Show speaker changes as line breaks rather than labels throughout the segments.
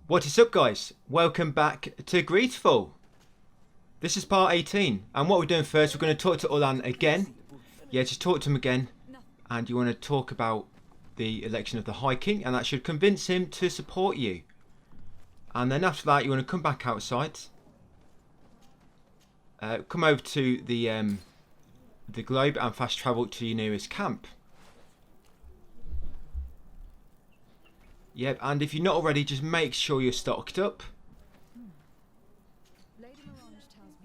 What is up, guys? Welcome back to Greedfall. This is part 18, and what we're doing first, we're going to talk to Ulan again. Yeah, just talk to him again, and you want to talk about the election of the High King, and that should convince him to support you. And then after that, you want to come back outside, come over to the globe, and fast travel to your nearest camp. Yep, and if you're not already, just make sure you're stocked up.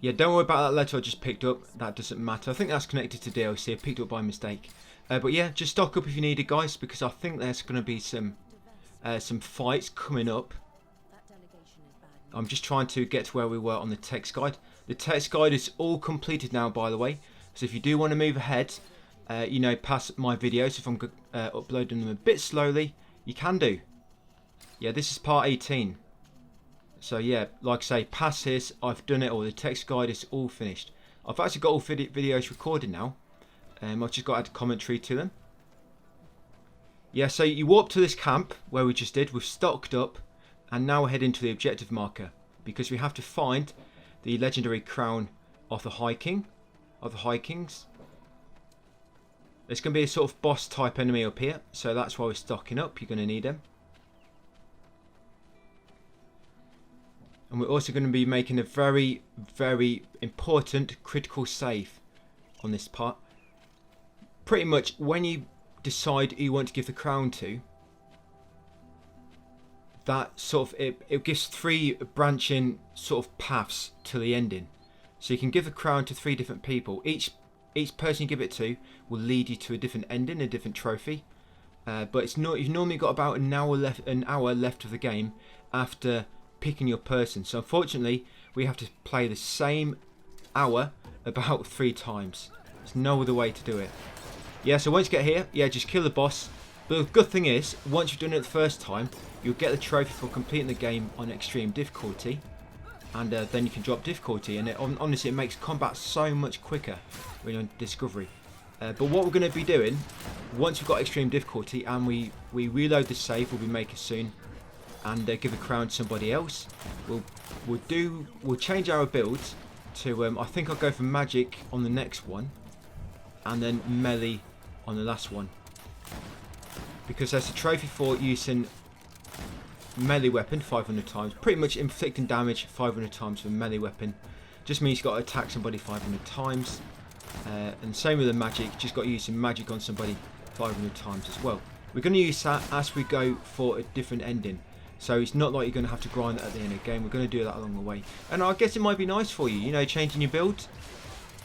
Yeah, don't worry about that letter I just picked up. That doesn't matter. I think that's connected to DLC. I picked it up by mistake. But yeah, just stock up if you need it, guys, because I think there's going to be some fights coming up. I'm just trying to get to where we were on the text guide. The text guide is all completed now, by the way. So if you do want to move ahead, you know, past my videos, if I'm uploading them a bit slowly, you can do. Yeah, this is part 18. So yeah, like I say, past this, I've done it all. The text guide is all finished. I've actually got all videos recorded now. I've just got to add commentary to them. Yeah, so you walk to this camp where we just did. We've stocked up, and now we're heading to the objective marker because we have to find the legendary crown of the High King, of the High Kings. There's going to be a sort of boss type enemy up here, so that's why we're stocking up. You're going to need them. And we're also going to be making a very, very important critical save on this part. Pretty much when you decide who you want to give the crown to, that sort of, it gives 3 branching sort of paths to the ending. So you can give the crown to 3 different people. Each person you give it to will lead you to a different ending, a different trophy. But it's not, you've normally got about an hour left of the game after picking your person. So unfortunately, we have to play the same hour about 3 times. There's no other way to do it. Yeah, so once you get here, yeah, just kill the boss. But the good thing is, once you've done it the first time, you'll get the trophy for completing the game on extreme difficulty. And then you can drop difficulty. And honestly, it makes combat so much quicker when you're on discovery. But what we're going to be doing, once we've got extreme difficulty and we reload the save, we'll be making soon, and give the crown to somebody else, we'll change our build to I think I'll go for magic on the next one, and then melee on the last one, because there's a trophy for using melee weapon 500 times, pretty much inflicting damage 500 times with a melee weapon. Just means you've got to attack somebody 500 times, and same with the magic, just got to use some magic on somebody 500 times as well. We're going to use that as we go for a different ending. So it's not like you're going to have to grind that at the end of the game. We're going to do that along the way. And I guess it might be nice for you, you know, changing your build.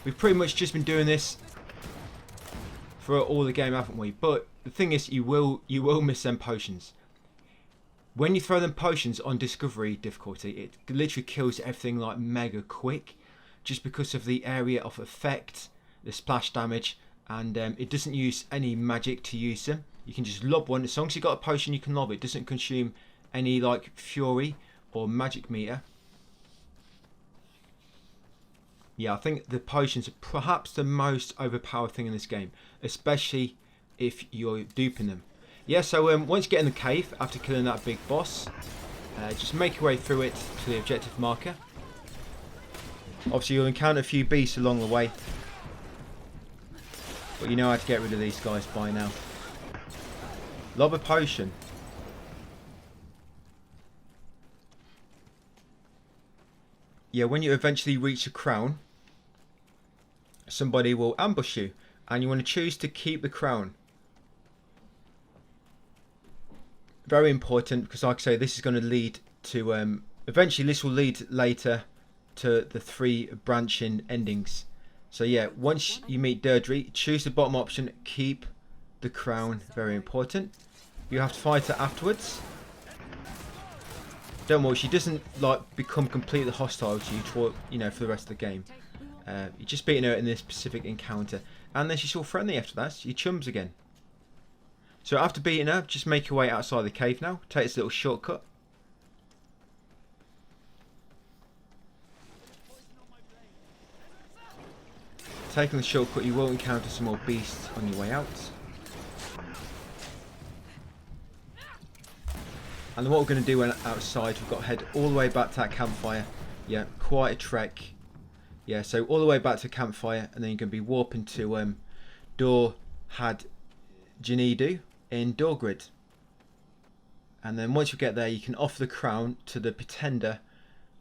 We've pretty much just been doing this for all the game, haven't we? But the thing is, you will miss them potions. When you throw them potions on discovery difficulty, it literally kills everything like mega quick. Just because of the area of effect, the splash damage, and it doesn't use any magic to use them. You can just lob one. As long as you've got a potion, you can lob it. It doesn't consume any like fury or magic meter. Yeah, I think the potions are perhaps the most overpowered thing in this game, especially if you're duping them. Yeah, so once you get in the cave after killing that big boss, just make your way through it to the objective marker. Obviously you'll encounter a few beasts along the way, but you know how to get rid of these guys by now. Lob a potion. Yeah, when you eventually reach a crown, somebody will ambush you, and you want to choose to keep the crown. Very important, because like I say, this is going to lead to, eventually this will lead later to the 3 branching endings. So yeah, once you meet Deirdre, choose the bottom option, keep the crown, very important. You have to fight her afterwards. Don't worry, she doesn't like become completely hostile to you for, you know, for the rest of the game. You're just beating her in this specific encounter, and then she's all friendly after that. You're chums again. So after beating her, just make your way outside the cave now. Take this little shortcut. Taking the shortcut, you will encounter some more beasts on your way out. And then what we're going to do when outside, we've got to head all the way back to that campfire. Yeah, quite a trek. Yeah, so all the way back to the campfire, and then you're going to be warping to Dor Had Janidu in Dorgrid. And then once you get there, you can offer the crown to the pretender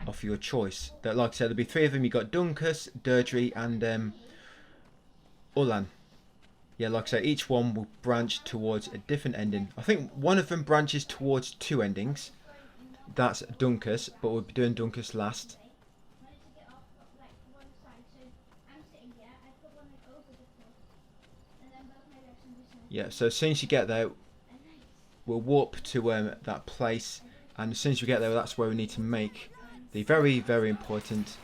of your choice. That, like I said, there'll be 3 of them. You've got Dunkus, Deirdre, and Ulan. Yeah, like I say, each one will branch towards a different ending. I think one of them branches towards 2 endings. That's Dunkus, but we'll be doing Dunkus last. Yeah, so as soon as you get there, we'll warp to that place, and as soon as we get there, that's where we need to make the very, very important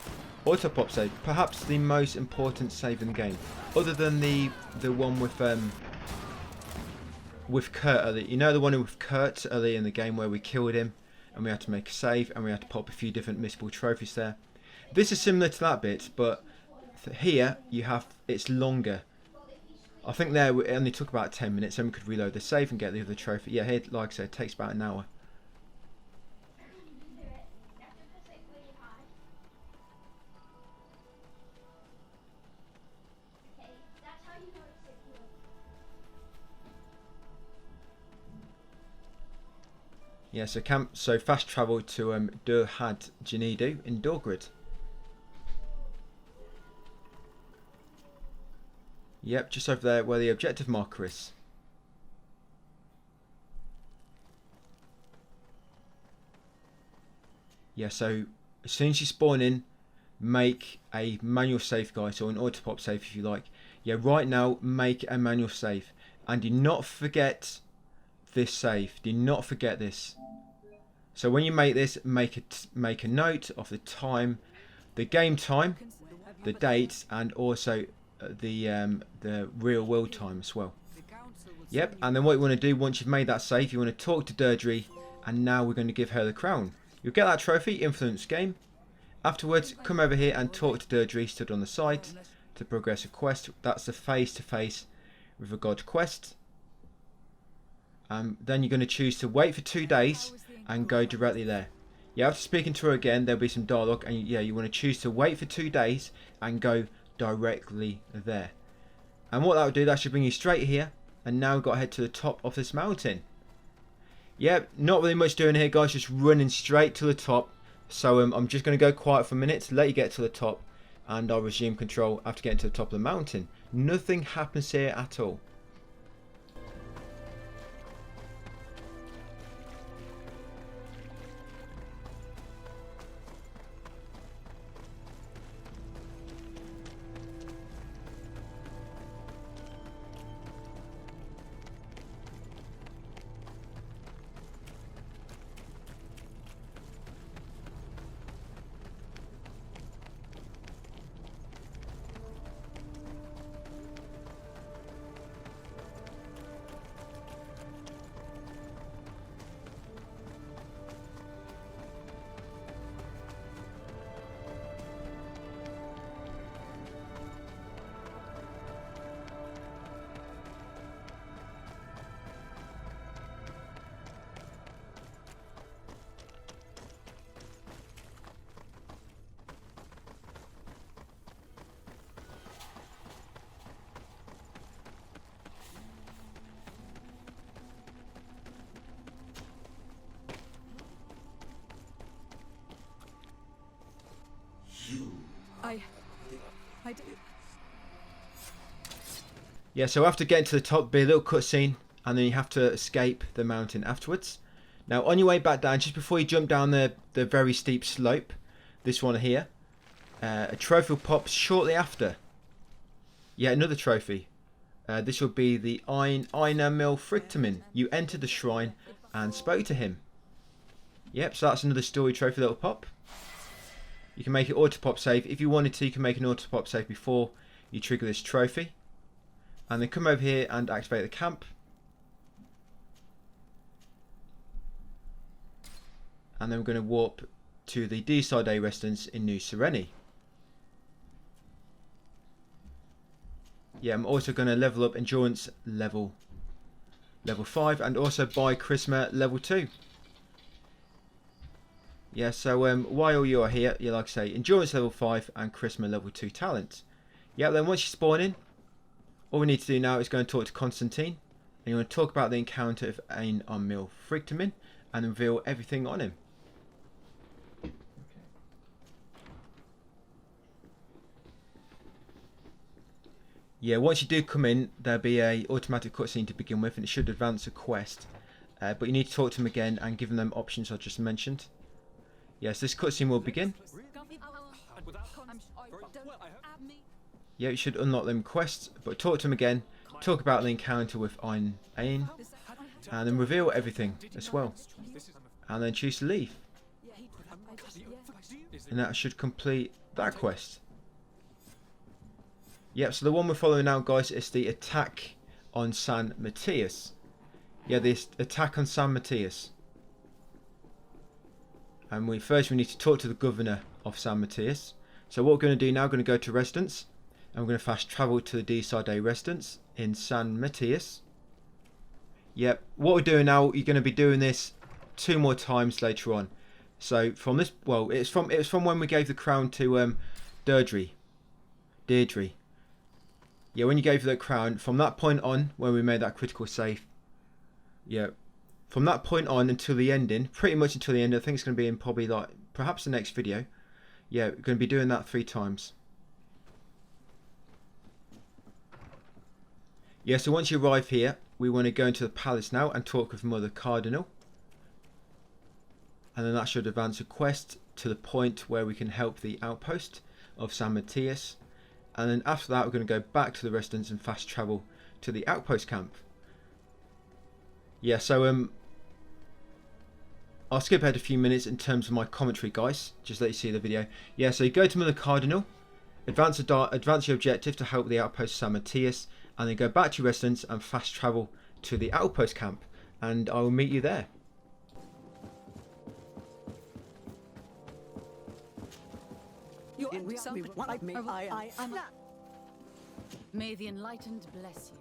auto pop save. Perhaps the most important save in the game, other than the one with Kurt early. You know, the one with Kurt early in the game where we killed him and we had to make a save and we had to pop a few different missable trophies there. This is similar to that bit, but here you have, it's longer. I think there it only took about 10 minutes, and we could reload the save and get the other trophy. Yeah, here, like I said, it takes about an hour. Yeah, so fast travel to Dur Had Janidu in Dorgrid. Yep, just over there where the objective marker is. Yeah, so as soon as you spawn in, make a manual save, guys, or an auto pop save if you like. Yeah, right now, make a manual save. And do not forget this save. Do not forget this. So when you make this, make a note of the time, the game time, the date, and also the real world time as well. Yep, and then what you want to do once you've made that save, you want to talk to Deirdre, and now we're going to give her the crown. You'll get that trophy, Influence Game. Afterwards, come over here and talk to Deirdre, stood on the side, to progress a quest. That's the face-to-face with a god quest. Then you're going to choose to wait for 2 days and go directly there. Yeah, after speaking to her again, there'll be some dialogue, and yeah, you want to choose to wait for 2 days and go directly there. And what that will do, that should bring you straight here, and now we've got to head to the top of this mountain. Yeah, not really much doing here, guys, just running straight to the top. So I'm just going to go quiet for a minute to let you get to the top, and I'll resume control after getting to the top of the mountain. Nothing happens here at all.
I do.
Yeah, so after getting to the top, be a little cutscene, and then you have to escape the mountain afterwards. Now, on your way back down, just before you jump down the very steep slope, this one here, a trophy will pop shortly after. Yeah, another trophy. This will be the Einar Mill Frictamin. You entered the shrine and spoke to him. Yep, so that's another story trophy that will pop. You can make it auto pop save. If you wanted to, you can make an auto pop save before you trigger this trophy. And then come over here and activate the camp. And then we're going to warp to the D-Side residence in New Sereni. Yeah, I'm also going to level up endurance level 5 and also buy charisma level 2. Yeah, so while you are here, you like I say, endurance level 5 and charisma level 2 talent. Yeah, then once you spawn in, all we need to do now is go and talk to Constantine, and you want to talk about the encounter of Ain on Mil Frictamin and reveal everything on him. Yeah, once you do come in, there'll be a automatic cutscene to begin with, and it should advance a quest. But you need to talk to him again and give him them options I just mentioned. Yes, this cutscene will begin. Yeah, you should unlock them quests, but talk to him again, talk about the encounter with Ain, and then reveal everything as well. And then choose to leave. And that should complete that quest. Yep, so the one we're following now, guys, is the attack on San Mateos. Yeah, this attack on San Mateos. And we need to talk to the governor of San Mateos. So what we're going to do now, we're going to go to residence, and we're going to fast travel to the D-Side residence in San Mateos. Yep, what we're doing now, you're going to be doing this 2 more times later on. So from this, well, it's from when we gave the crown to Deirdre. Yeah, when you gave the crown, from that point on, when we made that critical save, yeah, from that point on until the ending, pretty much until the end, I think it's going to be in probably like, perhaps the next video. Yeah, we're going to be doing that 3 times. Yeah, so once you arrive here, we want to go into the palace now and talk with Mother Cardinal. And then that should advance a quest to the point where we can help the outpost of San Mateos. And then after that, we're going to go back to the residence and fast travel to the outpost camp. Yeah, so I'll skip ahead a few minutes in terms of my commentary, guys. Just let you see the video. Yeah, so you go to Mother Cardinal, advance your objective to help the outpost San Mateos, and then go back to your residence and fast travel to the outpost camp. And I will meet you there.
May the enlightened bless you.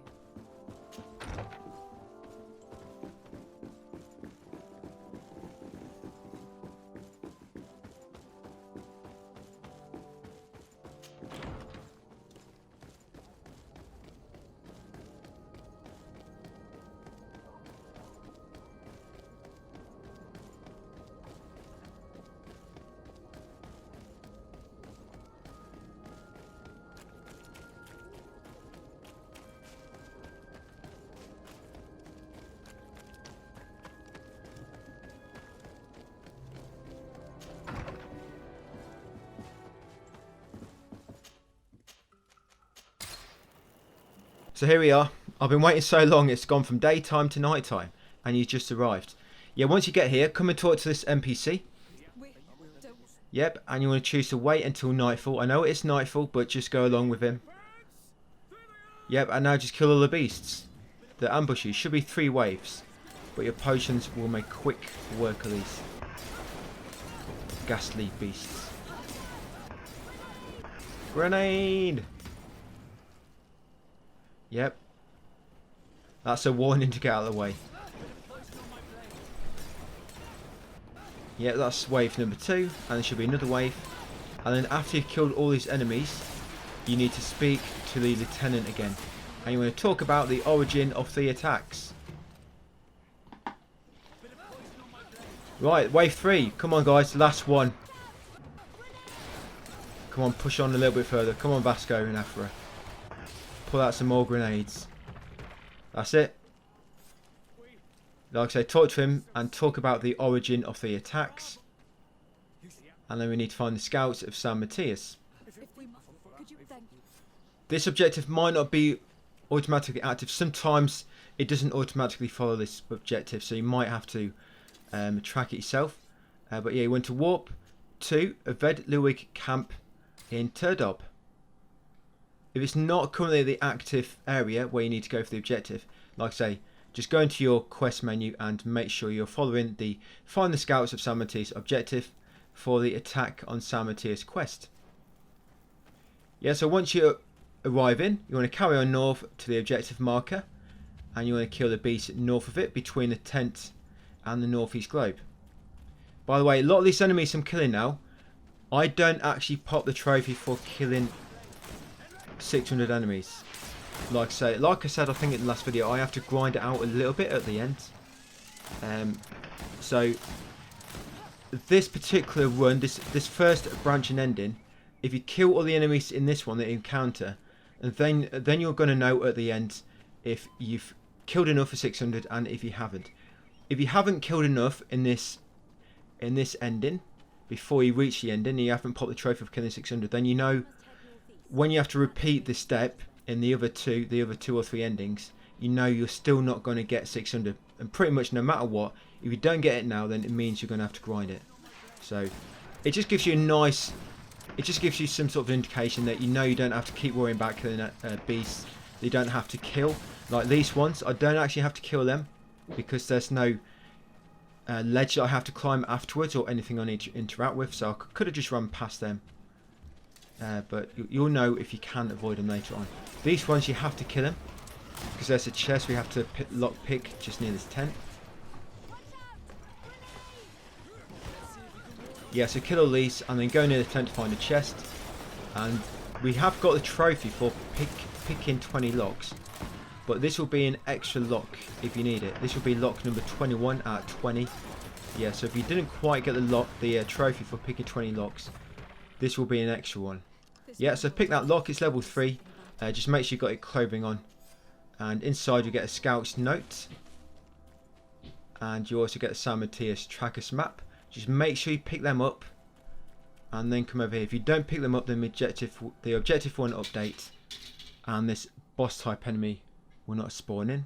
So here we are. I've been waiting so long, it's gone from daytime to nighttime, and you just arrived. Yeah, once you get here, come and talk to this NPC. Yep, and you want to choose to wait until nightfall. I know it's nightfall, but just go along with him. Yep, and now just kill all the beasts that ambush you. Should be 3 waves, but your potions will make quick work of these ghastly beasts. Grenade! Yep. That's a warning to get out of the way. Yep, that's wave number 2, and there should be another wave. And then after you've killed all these enemies, you need to speak to the lieutenant again. And you want to talk about the origin of the attacks. Right, wave 3. Come on, guys, last one. Come on, push on a little bit further. Come on, Vasco and Afra. Pull out some more grenades. That's it. Like I say, talk to him and talk about the origin of the attacks. And then we need to find the scouts of San Mateos. This objective might not be automatically active. Sometimes it doesn't automatically follow this objective, so you might have to track it yourself. But yeah, you want to warp to a Ved Luig camp in Turdob. If it's not currently the active area where you need to go for the objective, like I say, just go into your quest menu and make sure you're following the Find the Scouts of San Mateos objective for the attack on San Mateos quest. Yeah, so once you arrive in, you want to carry on north to the objective marker, and you want to kill the beast north of it between the tent and the northeast globe. By the way, a lot of these enemies I'm killing now, I don't actually pop the trophy for killing 600 enemies. Like I said, I think in the last video, I have to grind it out a little bit at the end. So this particular run, this first branch and ending, if you kill all the enemies in this one that you encounter, and then you're going to know at the end if you've killed enough for 600 and if you haven't. If you haven't killed enough in this ending before you reach the ending and you haven't popped the trophy for killing 600, then you know when you have to repeat the step in the other two or three endings, you know you're still not going to get 600. And pretty much no matter what, if you don't get it now, then it means you're going to have to grind it. So it just gives you some sort of indication that you know you don't have to keep worrying about killing beasts that you don't have to kill. Like these ones, I don't actually have to kill them because there's no ledge that I have to climb afterwards or anything I need to interact with, so I could have just run past them. But you'll know if you can avoid them later on. These ones you have to kill them because there's a chest we have to lockpick just near this tent. Yeah, so kill all these and then go near the tent to find a chest. And we have got the trophy for picking 20 locks. But this will be an extra lock if you need it. This will be lock number 21 out of 20. Yeah, so if you didn't quite get the trophy for picking 20 locks, this will be an extra one. Yeah, so pick that lock. It's level 3. Just make sure you've got your clothing on. And inside you get a scout's note. And you also get the San Mateos trackers map. Just make sure you pick them up. And then come over here. If you don't pick them up, then the objective 1 update. And this boss type enemy will not spawn in.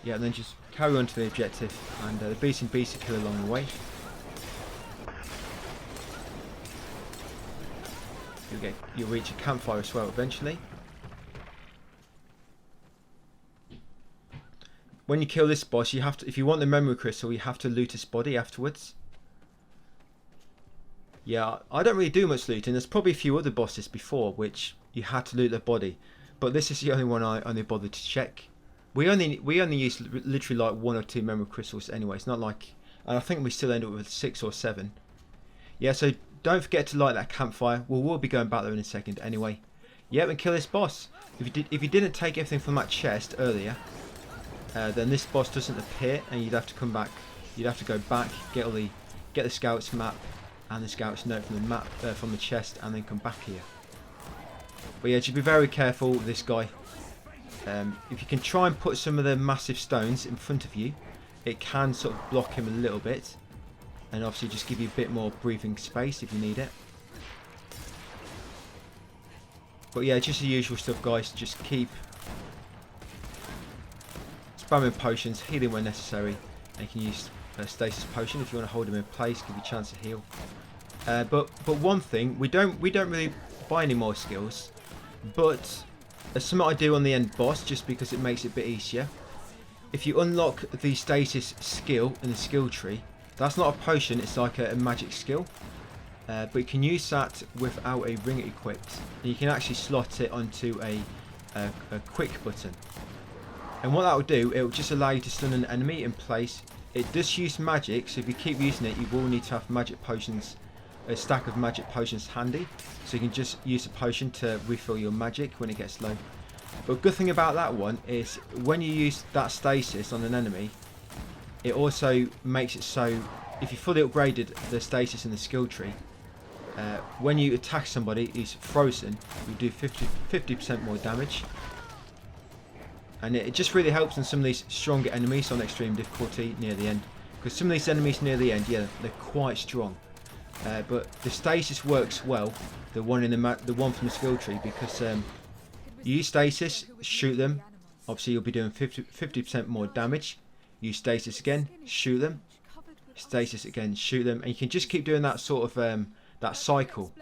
Yeah, and then just carry on to the objective, and the beast and beast to kill along the way. You'll reach a campfire as well eventually. When you kill this boss, you have to, if you want the memory crystal, you have to loot his body afterwards. Yeah, I don't really do much looting. There's probably a few other bosses before which you had to loot their body, but this is the only one I only bothered to check. We only use literally like 1 or 2 memory crystals anyway. It's not like, and I think we still end up with 6 or 7. Yeah, so don't forget to light that campfire. We'll be going back there in a second anyway. Yep, and kill this boss. If you didn't take everything from that chest earlier, then this boss doesn't appear, and you'd have to come back. You'd have to go back, get the scout's map and the scout's note from the map from the chest, and then come back here. But yeah, just be very careful with this guy. If you can try and put some of the massive stones in front of you, it can sort of block him a little bit, and obviously just give you a bit more breathing space if you need it. But yeah, just the usual stuff, guys. Just keep spamming potions, healing when necessary, and you can use stasis potion if you want to hold him in place, give you a chance to heal. But one thing, we don't really buy any more skills, but there's something I do on the end boss just because it makes it a bit easier. If you unlock the stasis skill in the skill tree, that's not a potion, it's like a magic skill. But you can use that without a ring equipped. And you can actually slot it onto a quick button. And what that will do, it will just allow you to stun an enemy in place. It does use magic, so if you keep using it, you will need to have magic potions, a stack of magic potions handy. So you can just use a potion to refill your magic when it gets low. But good thing about that one is when you use that stasis on an enemy, it also makes it so if you fully upgraded the stasis in the skill tree, when you attack somebody who's frozen, you do 50% more damage. And it just really helps in some of these stronger enemies on extreme difficulty near the end. Because some of these enemies near the end, yeah, they're quite strong. But the stasis works well, the one from the skill tree, because you use stasis, shoot them. Obviously, you'll be doing 50% more damage. Use stasis again, shoot them. Stasis again, shoot them, and you can just keep doing that sort of that cycle.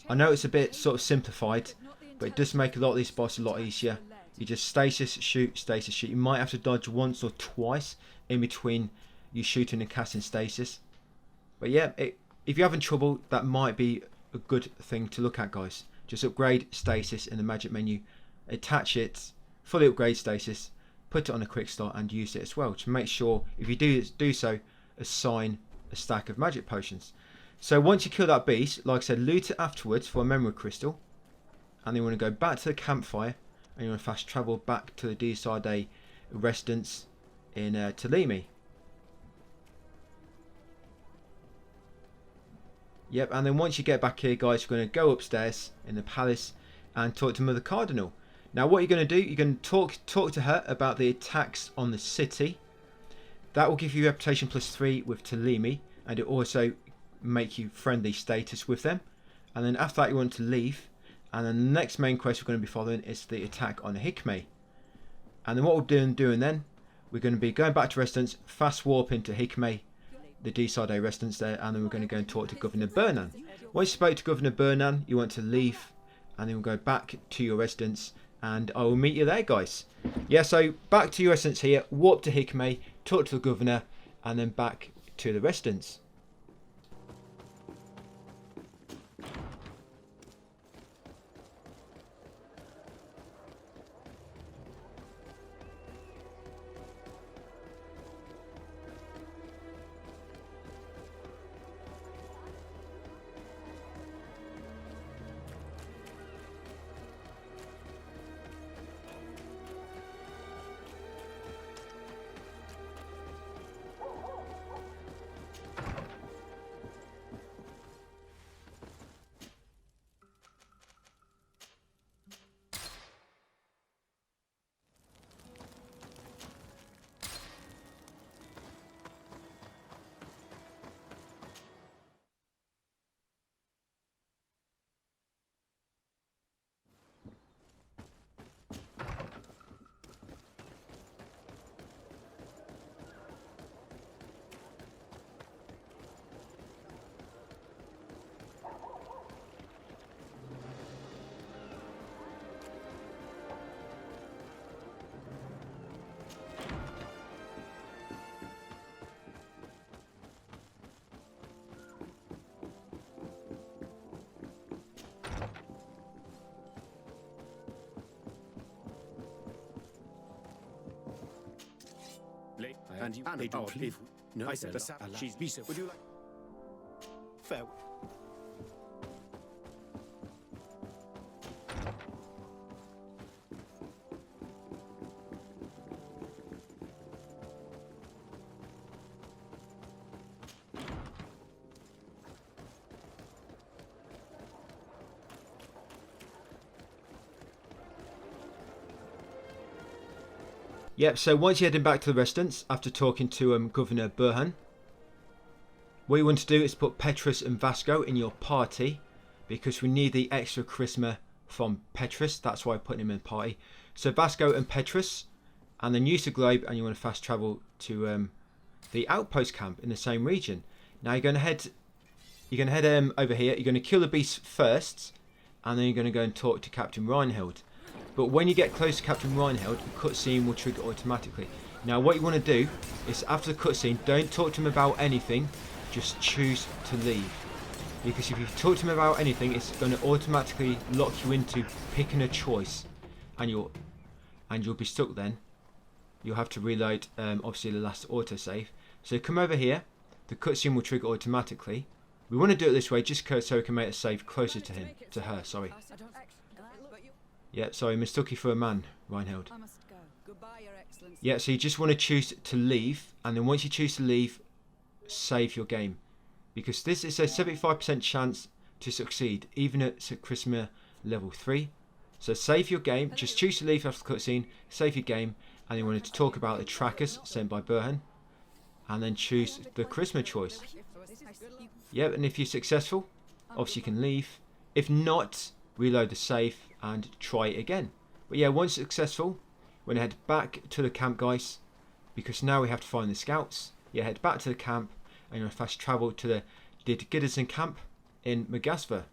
I know it's a bit sort of simplified, but it does make a lot of these bosses a lot easier. You just stasis, shoot, stasis, shoot. You might have to dodge once or twice in between you shooting and casting stasis. But yeah, if you're having trouble, that might be a good thing to look at, guys. Just upgrade stasis in the magic menu, attach it, fully upgrade stasis, put it on a quick start and use it as well to make sure, if you do so, assign a stack of magic potions. So once you kill that beast, like I said, loot it afterwards for a memory crystal, and then you want to go back to the campfire, and you want to fast travel back to the Deeside residence in Talimi. Yep, and then once you get back here, guys, you're going to go upstairs in the palace and talk to Mother Cardinal. Now, what you're going to do, you're going to talk to her about the attacks on the city. That will give you reputation +3 with Talimi, and it also make you friendly status with them. And then after that, you want to leave. And then the next main quest we're going to be following is the attack on Hikme. And then what we're doing then, we're going to be going back to residence, fast warp into Hikme, the Deeside residence there, and then we're going to go and talk to Governor Bernan. Once you spoke to Governor Bernan, you want to leave, and then we'll go back to your residence, and I will meet you there, guys. Yeah, so back to your residence here, warp to Hikme, talk to the governor, and then back to the residence.
And you they don't leave. No, I said the she's Bisa. Would you like farewell?
Yep, so once you're heading back to the residence, after talking to Governor Burhan, what you want to do is put Petrus and Vasco in your party, because we need the extra charisma from Petrus. That's why I put him in party. So Vasco and Petrus, and then use the globe, and you want to fast travel to the outpost camp in the same region. Now you're going to head over here. You're going to kill the beast first, and then you're going to go and talk to Captain Reinhold. But when you get close to Captain Reinhold, the cutscene will trigger automatically. Now what you want to do is, after the cutscene, don't talk to him about anything, just choose to leave. Because if you talk to him about anything, it's going to automatically lock you into picking a choice, and you'll be stuck then. You'll have to reload obviously the last autosave. So come over here, the cutscene will trigger automatically. We want to do it this way just so we can make a save closer to her, sorry. Yeah, sorry, mistook you for a man, Reinhold. Yeah, so you just want to choose to leave, and then once you choose to leave, save your game. Because this is a 75% chance to succeed, even at Charisma level 3. So save your game, just choose to leave after the cutscene, save your game, and you want to talk about the trackers sent by Burhan, and then choose the Charisma choice. Yep, and if you're successful, obviously you can leave. If not, reload the save and try it again. But yeah, once successful, we're going to head back to the camp, guys, because now we have to find the scouts. Yeah, head back to the camp, and you're going to fast travel to the Gideon camp in Magasva.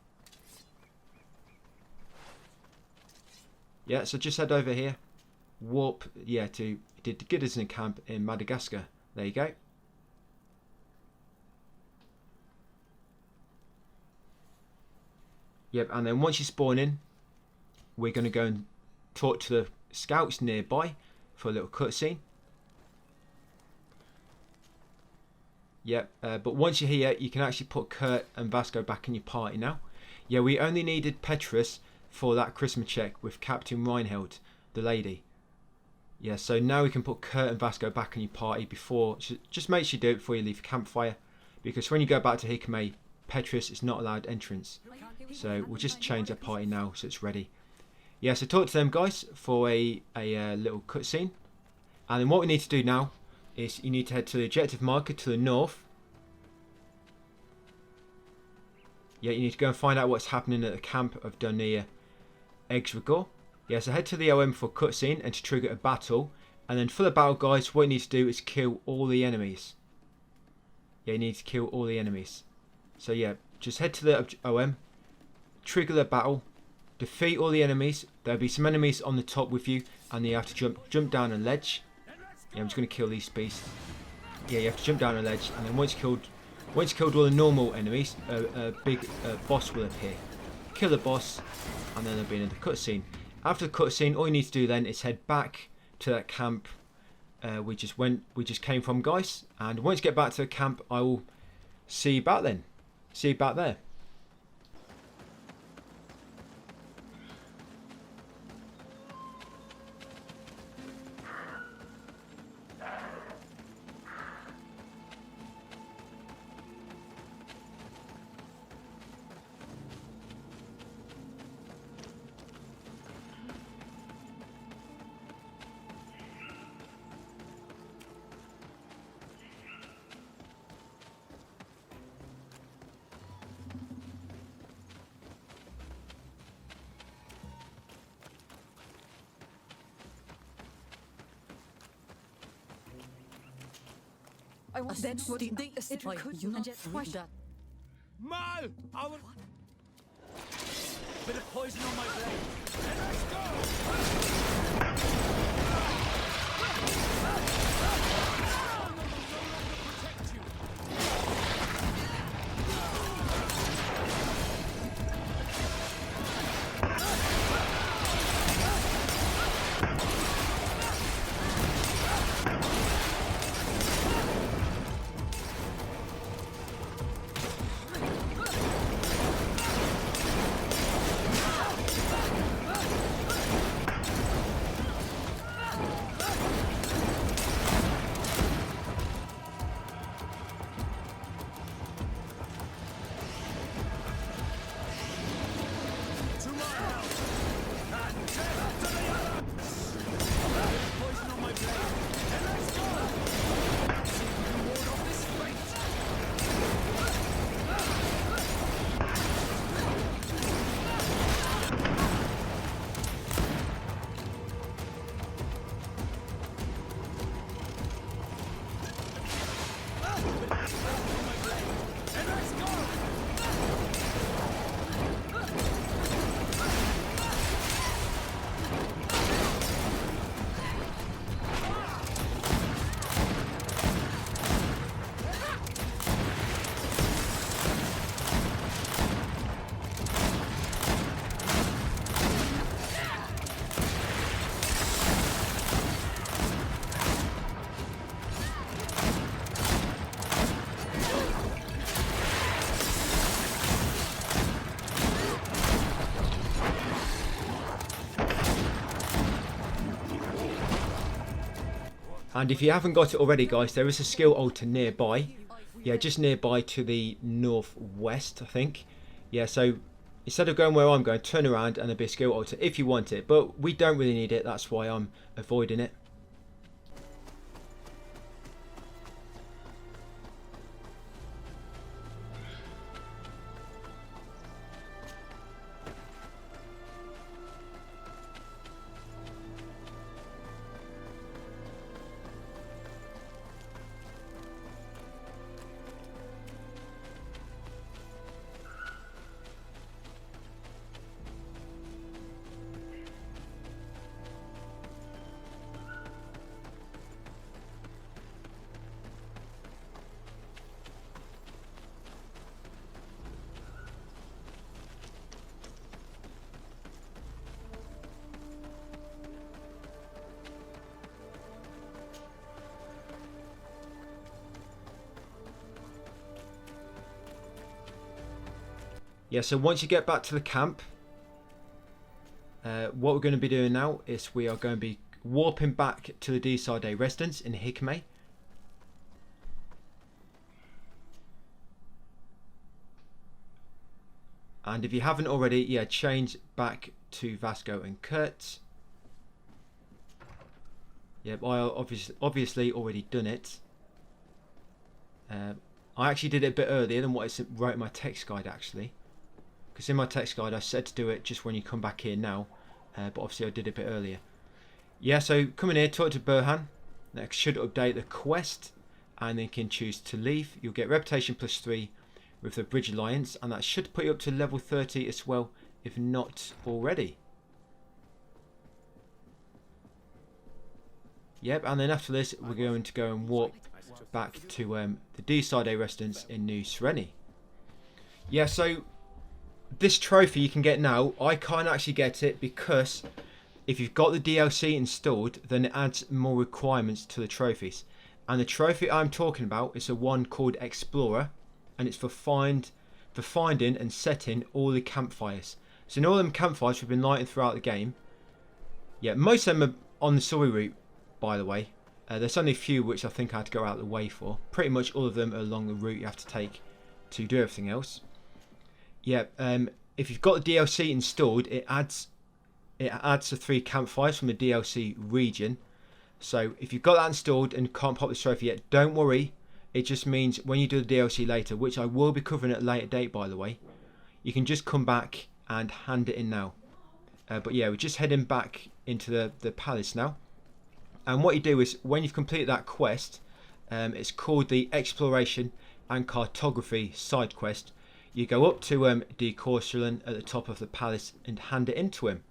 Yeah, so just head over here, warp, yeah, to the Gideon camp in Madagascar. There you go. Yep, and then once you spawn in, we're going to go and talk to the scouts nearby. for a little cutscene. Yep, but once you're here, you can actually put Kurt and Vasco back in your party now. Yeah, we only needed Petrus for that charisma check with Captain Reinhold, the lady. Yeah, so now we can put Kurt and Vasco back in your party before. Just make sure you do it before you leave campfire, because when you go back to Hikame, Petrus is not allowed entrance. So we'll just change our party now so it's ready. Yeah, so talk to them guys for a little cutscene. And then what we need to do now is you need to head to the objective marker to the north. Yeah, you need to go and find out what's happening at the camp of Donia Exregor. Yeah, so head to the OM for cutscene and to trigger a battle. And then for the battle guys, what you need to do is kill all the enemies. Yeah, you need to kill all the enemies. So yeah, just head to the OM, trigger the battle, defeat all the enemies. There'll be some enemies on the top with you, and you have to jump down a ledge. Yeah, I'm just going to kill these beasts. Yeah, you have to jump down a ledge, and then once you killed all the normal enemies, a big boss will appear. Kill the boss, and then there'll be another cutscene. After the cutscene, all you need to do then is head back to that camp we just came from, guys. And once you get back to the camp, I will see you back then. See you back there.
I was then what it could you not read that.
Mal! I will... Bit of poison on my blade. And let's go! Protect you.
And if you haven't got it already, guys, there is a skill altar nearby. Yeah, just nearby to the northwest, I think. Yeah, so instead of going where I'm going, turn around and there'll be a skill altar if you want it. But we don't really need it, that's why I'm avoiding it. Yeah, so once you get back to the camp, what we're going to be doing now is we are going to be warping back to the D-Side residence in Hikme. And if you haven't already, yeah, change back to Vasco and Kurt. Yep, I obviously already done it. I actually did it a bit earlier than what I wrote in my text guide, actually. Because in my text guide I said to do it just when you come back here now. But obviously I did it a bit earlier. Yeah, so come in here, talk to Burhan. That should update the quest. And then you can choose to leave. You'll get reputation +3 with the Bridge Alliance. And that should put you up to level 30 as well, if not already. Yep, and then after this we're going to go and warp back to the D-Side residence in New Sereni. Yeah, so this trophy you can get now. I can't actually get it because if you've got the DLC installed, then it adds more requirements to the trophies. And the trophy I'm talking about is the one called Explorer, and it's for finding and setting all the campfires. So in all them campfires we've been lighting throughout the game, yeah, most of them are on the story route, by the way. There's only a few which I think I had to go out of the way for. Pretty much all of them are along the route you have to take to do everything else. Yeah, if you've got the DLC installed, it adds the 3 campfires from the DLC region. So if you've got that installed and can't pop this trophy yet, don't worry. It just means when you do the DLC later, which I will be covering at a later date, by the way, you can just come back and hand it in now. But yeah, we're just heading back into the palace now. And what you do is, when you've completed that quest, it's called the Exploration and Cartography side quest. You go up to D. Corsulan at the top of the palace and hand it in to him.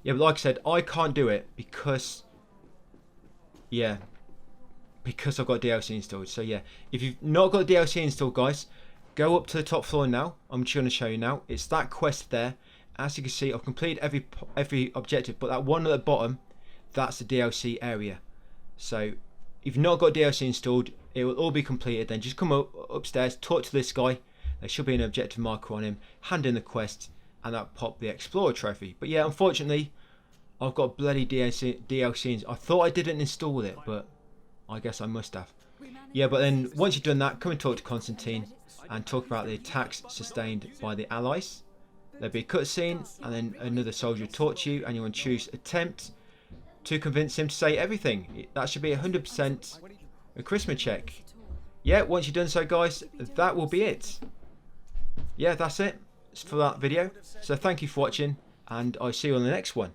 Yeah, but like I said, I can't do it because, yeah, because I've got DLC installed. So yeah, if you've not got DLC installed, guys, go up to the top floor now. I'm just going to show you now. It's that quest there. As you can see, I've completed every objective, but that one at the bottom, that's the DLC area. So if you've not got DLC installed, it will all be completed. Then just come upstairs, talk to this guy. There should be an objective marker on him, hand in the quest, and that pop the Explorer trophy. But yeah, unfortunately, I've got bloody DLCs. I thought I didn't install it, but I guess I must have. Yeah, but then once you've done that, come and talk to Constantine and talk about the attacks sustained by the Allies. There'll be a cutscene, and then another soldier will talk to you, and you want to choose attempt to convince him to say everything. That should be 100% a charisma check. Yeah, once you've done so, guys, that will be it. Yeah, that's it for that video. So thank you for watching, and I'll see you on the next one.